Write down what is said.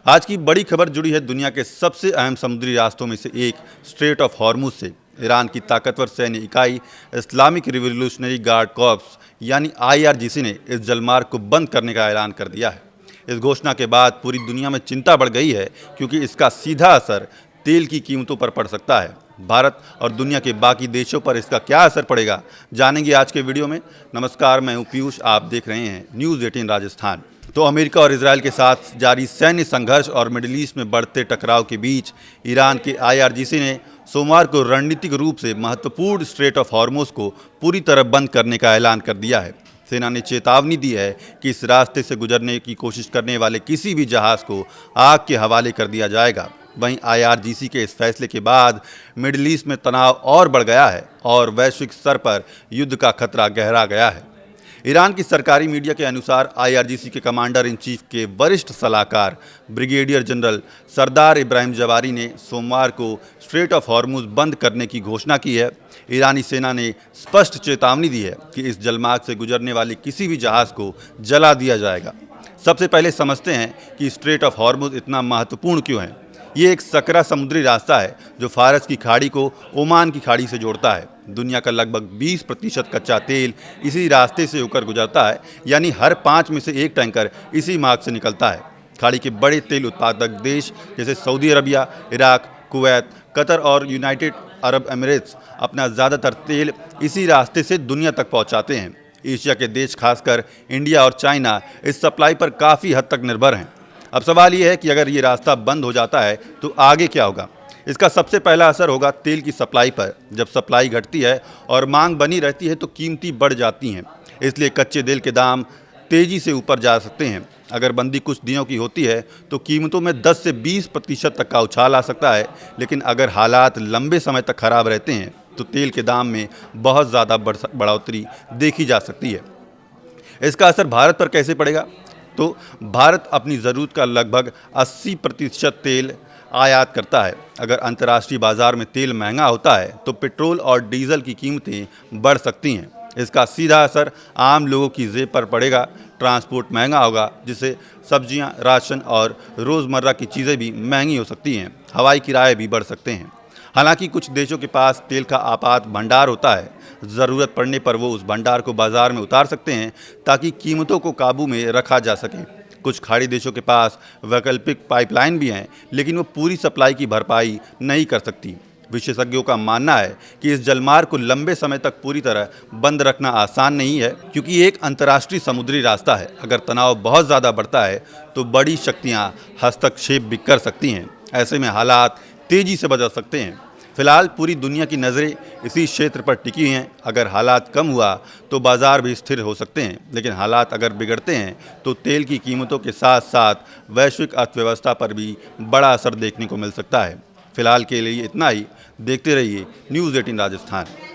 आज की बड़ी खबर जुड़ी है दुनिया के सबसे अहम समुद्री रास्तों में से एक स्ट्रेट ऑफ हॉर्मुज से। ईरान की ताकतवर सैन्य इकाई इस्लामिक रिवॉल्यूशनरी गार्ड कॉर्प्स यानी IRGC ने इस जलमार्ग को बंद करने का ऐलान कर दिया है। इस घोषणा के बाद पूरी दुनिया में चिंता बढ़ गई है क्योंकि इसका सीधा असर तेल की कीमतों पर पड़ सकता है। भारत और दुनिया के बाकी देशों पर इसका क्या असर पड़ेगा, जानेंगे आज के वीडियो में। नमस्कार, मैं हूं पीयूष, आप देख रहे हैं न्यूज़ 18 राजस्थान। तो अमेरिका और इजरायल के साथ जारी सैन्य संघर्ष और मिडिल ईस्ट में बढ़ते टकराव के बीच इरान के IRGC ने सोमवार को रणनीतिक रूप से महत्वपूर्ण स्ट्रेट ऑफ हॉर्मुज को पूरी तरह बंद करने का ऐलान कर दिया है। सेना ने चेतावनी दी है कि इस रास्ते से गुजरने की कोशिश करने वाले किसी भी जहाज़ को आग के हवाले कर दिया जाएगा। वहीं IRGC के इस फैसले के बाद मिडिल ईस्ट में तनाव और बढ़ गया है और वैश्विक स्तर पर युद्ध का खतरा गहरा गया है। ईरान की सरकारी मीडिया के अनुसार IRGC के कमांडर इन चीफ के वरिष्ठ सलाहकार ब्रिगेडियर जनरल सरदार इब्राहिम जवारी ने सोमवार को स्ट्रेट ऑफ हॉर्मुज बंद करने की घोषणा की है। ईरानी सेना ने स्पष्ट चेतावनी दी है कि इस जलमार्ग से गुजरने वाले किसी भी जहाज़ को जला दिया जाएगा। सबसे पहले समझते हैं कि स्ट्रेट ऑफ हॉर्मुज इतना महत्वपूर्ण क्यों है। ये एक सकरा समुद्री रास्ता है जो फारस की खाड़ी को ओमान की खाड़ी से जोड़ता है। दुनिया का लगभग 20% कच्चा तेल इसी रास्ते से होकर गुजरता है, यानी हर 5 में से 1 टैंकर इसी मार्ग से निकलता है। खाड़ी के बड़े तेल उत्पादक देश जैसे Saudi Arabia, Iraq, Kuwait, Qatar और यूनाइटेड अरब एमिरेट्स अपना ज़्यादातर तेल इसी रास्ते से दुनिया तक पहुंचाते हैं। एशिया के देश खासकर इंडिया और चाइना इस सप्लाई पर काफ़ी हद तक निर्भर हैं। अब सवाल ये है कि अगर ये रास्ता बंद हो जाता है तो आगे क्या होगा। इसका सबसे पहला असर होगा तेल की सप्लाई पर। जब सप्लाई घटती है और मांग बनी रहती है तो कीमतें बढ़ जाती हैं, इसलिए कच्चे तेल के दाम तेज़ी से ऊपर जा सकते हैं। अगर बंदी कुछ दिनों की होती है तो कीमतों में 10 से 20% तक का उछाल आ सकता है, लेकिन अगर हालात लंबे समय तक खराब रहते हैं तो तेल के दाम में बहुत ज़्यादा बढ़ोतरी देखी जा सकती है। इसका असर भारत पर कैसे पड़ेगा? तो भारत अपनी ज़रूरत का लगभग 80% तेल आयात करता है। अगर अंतर्राष्ट्रीय बाज़ार में तेल महंगा होता है तो पेट्रोल और डीजल की कीमतें बढ़ सकती हैं। इसका सीधा असर आम लोगों की जेब पर पड़ेगा। ट्रांसपोर्ट महंगा होगा, जिससे सब्जियां, राशन और रोज़मर्रा की चीज़ें भी महंगी हो सकती हैं। हवाई किराए भी बढ़ सकते हैं। हालांकि कुछ देशों के पास तेल का आपात भंडार होता है। ज़रूरत पड़ने पर वो उस भंडार को बाज़ार में उतार सकते हैं ताकि कीमतों को काबू में रखा जा सके। कुछ खाड़ी देशों के पास वैकल्पिक पाइपलाइन भी हैं, लेकिन वो पूरी सप्लाई की भरपाई नहीं कर सकती। विशेषज्ञों का मानना है कि इस जलमार्ग को लंबे समय तक पूरी तरह बंद रखना आसान नहीं है, क्योंकि ये एक अंतर्राष्ट्रीय समुद्री रास्ता है। अगर तनाव बहुत ज़्यादा बढ़ता है तो बड़ी शक्तियाँ हस्तक्षेप भी कर सकती हैं। ऐसे में हालात तेज़ी से बदल सकते हैं। फिलहाल पूरी दुनिया की नज़रें इसी क्षेत्र पर टिकी हैं। अगर हालात कम हुआ तो बाज़ार भी स्थिर हो सकते हैं, लेकिन हालात अगर बिगड़ते हैं तो तेल की कीमतों के साथ साथ वैश्विक अर्थव्यवस्था पर भी बड़ा असर देखने को मिल सकता है। फिलहाल के लिए इतना ही। देखते रहिए न्यूज़ 18 राजस्थान।